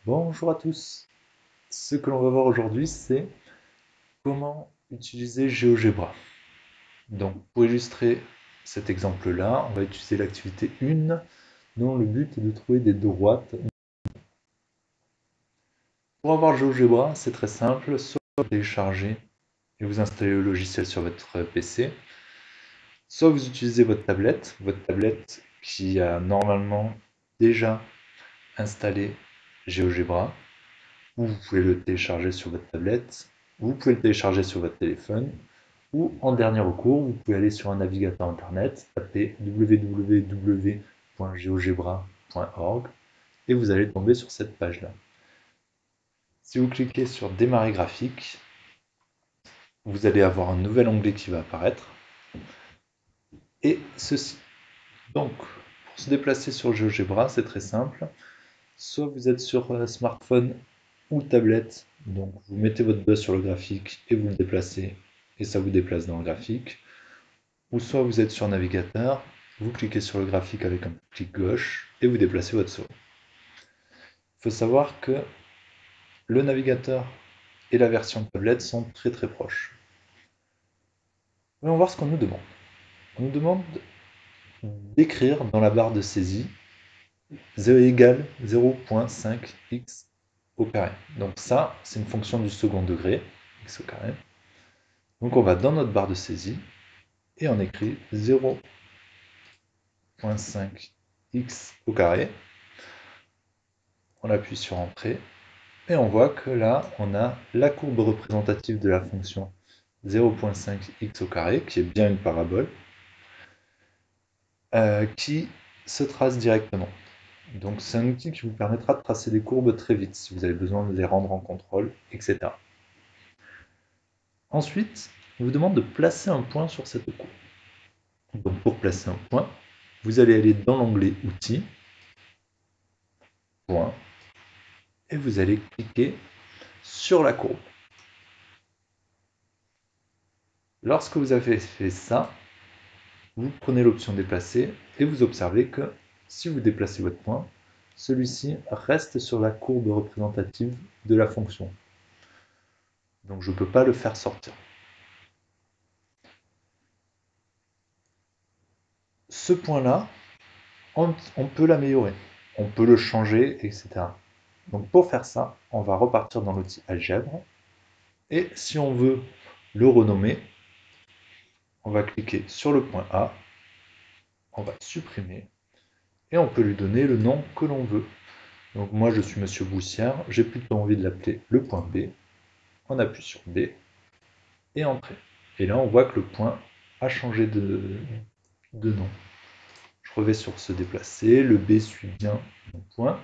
Bonjour à tous. Ce que l'on va voir aujourd'hui, c'est comment utiliser GeoGebra. Donc, pour illustrer cet exemple-là, on va utiliser l'activité 1, dont le but est de trouver des droites. Pour avoir GeoGebra, c'est très simple, soit vous téléchargez et vous installez le logiciel sur votre PC, soit vous utilisez votre tablette qui a normalement déjà installé GeoGebra, ou vous pouvez le télécharger sur votre tablette, ou vous pouvez le télécharger sur votre téléphone, ou en dernier recours, vous pouvez aller sur un navigateur internet, taper www.geogebra.org et vous allez tomber sur cette page-là. Si vous cliquez sur Démarrer graphique, vous allez avoir un nouvel onglet qui va apparaître, et ceci. Donc, pour se déplacer sur GeoGebra, c'est très simple. Soit vous êtes sur smartphone ou tablette, donc vous mettez votre doigt sur le graphique et vous le déplacez, et ça vous déplace dans le graphique. Ou soit vous êtes sur navigateur, vous cliquez sur le graphique avec un clic gauche et vous déplacez votre souris. Il faut savoir que le navigateur et la version tablette sont très proches. Voyons voir ce qu'on nous demande. On nous demande d'écrire dans la barre de saisie 0 égale 0,5x au carré. Donc ça, c'est une fonction du second degré, x au carré. Donc on va dans notre barre de saisie et on écrit 0,5x au carré. On appuie sur Entrée et on voit que là, on a la courbe représentative de la fonction 0,5x au carré, qui est bien une parabole, qui se trace directement. Donc c'est un outil qui vous permettra de tracer des courbes très vite, si vous avez besoin de les rendre en contrôle, etc. Ensuite, il vous demande de placer un point sur cette courbe. Donc pour placer un point, vous allez aller dans l'onglet Outils, Point, et vous allez cliquer sur la courbe. Lorsque vous avez fait ça, vous prenez l'option déplacer et vous observez que si vous déplacez votre point, celui-ci reste sur la courbe représentative de la fonction. Donc je ne peux pas le faire sortir. Ce point-là, on peut l'améliorer, on peut le changer, etc. Donc pour faire ça, on va repartir dans l'outil Algèbre et si on veut le renommer, on va cliquer sur le point A, on va supprimer et on peut lui donner le nom que l'on veut. Donc moi je suis Monsieur Boussière, j'ai plutôt envie de l'appeler le point B. On appuie sur B et Entrée. Et là on voit que le point a changé de nom. Je reviens sur se déplacer, le B suit bien mon point.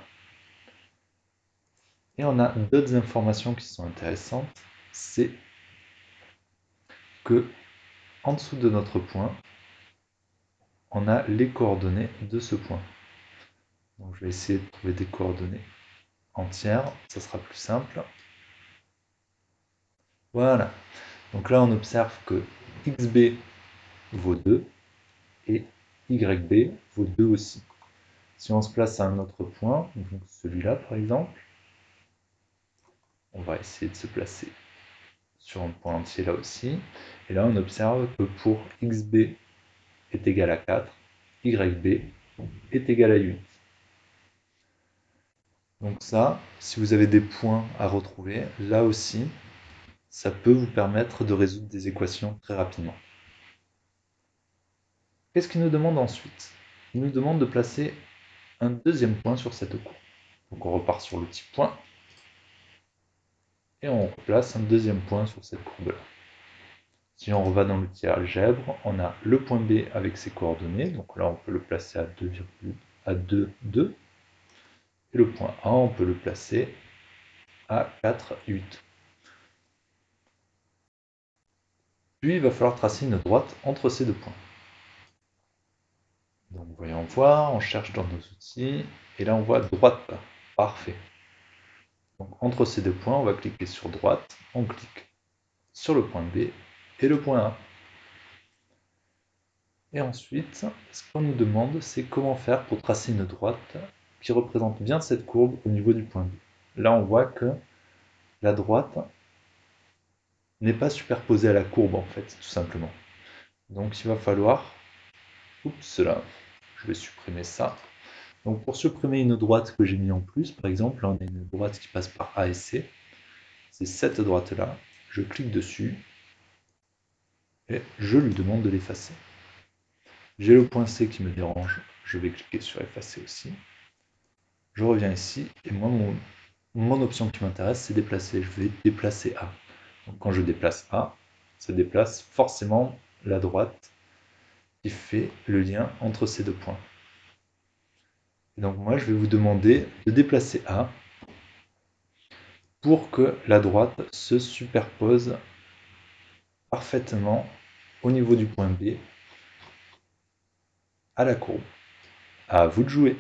Et on a d'autres informations qui sont intéressantes, c'est que en dessous de notre point, on a les coordonnées de ce point. Donc je vais essayer de trouver des coordonnées entières, ça sera plus simple. Voilà. Donc là on observe que xb vaut 2 et YB vaut 2 aussi. Si on se place à un autre point, donc celui-là par exemple, on va essayer de se placer sur un point entier là aussi, et là on observe que pour XB est égal à 4, YB est égal à 8. Donc ça, si vous avez des points à retrouver, là aussi, ça peut vous permettre de résoudre des équations très rapidement. Qu'est-ce qu'il nous demande ensuite? Il nous demande de placer un deuxième point sur cette courbe. Donc on repart sur l'outil point, et on place un deuxième point sur cette courbe-là. Si on revient dans l'outil algèbre, on a le point B avec ses coordonnées, donc là on peut le placer à 2, 2, et le point A, on peut le placer à 4, 8. Puis il va falloir tracer une droite entre ces deux points. Donc voyons voir, on cherche dans nos outils, et là on voit droite, parfait. Donc entre ces deux points, on va cliquer sur droite, on clique sur le point B et le point A. Et ensuite, ce qu'on nous demande, c'est comment faire pour tracer une droite qui représente bien cette courbe au niveau du point B. là on voit que la droite n'est pas superposée à la courbe en fait, tout simplement. Donc il va falloir, oups là, je vais supprimer ça. Donc pour supprimer une droite que j'ai mis en plus, par exemple, là on a une droite qui passe par A et C, c'est cette droite-là, je clique dessus et je lui demande de l'effacer. J'ai le point C qui me dérange, je vais cliquer sur effacer aussi. Je reviens ici et moi mon option qui m'intéresse c'est déplacer, je vais déplacer A. Donc quand je déplace A, ça déplace forcément la droite qui fait le lien entre ces deux points. Et donc moi je vais vous demander de déplacer A pour que la droite se superpose parfaitement au niveau du point B à la courbe. À vous de jouer.